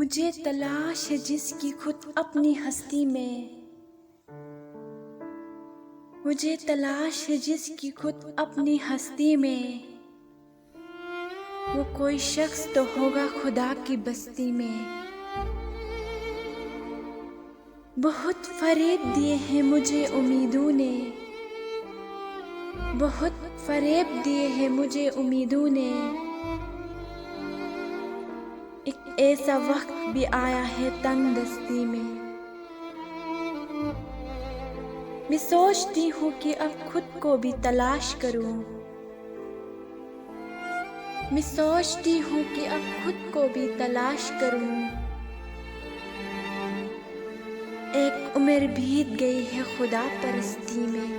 मुझे तलाश है जिसकी खुद अपनी हस्ती में, मुझे तलाश है जिसकी खुद अपनी हस्ती में। वो कोई शख्स तो होगा खुदा की बस्ती में। बहुत फरेब दिए हैं मुझे उम्मीदों ने, बहुत फरेब दिए हैं मुझे उम्मीदों ने। एक ऐसा वक्त भी आया है तंग दस्ती में। मैं सोचती हूँ कि अब खुद को भी तलाश करूँ, मैं सोचती हूँ कि अब खुद को भी तलाश करूँ। एक उम्र बीत गई है खुदा परस्ती में।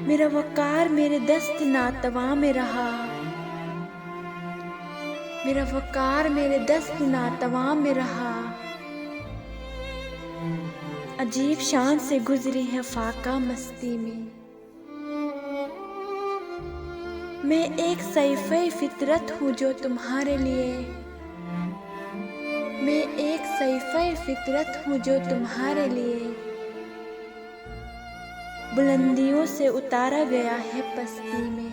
मेरा वकार मेरे दस्त नातवा में रहा, मेरा वकार मेरे दस्त नातवा में रहा। अजीब शान से गुजरी है फाका मस्ती में। मैं एक सैफ़े फितरत हूँ जो तुम्हारे लिए, मैं एक सैफ़े फितरत हूँ जो तुम्हारे लिए। बुलंदियों से उतारा गया है पस्ती में।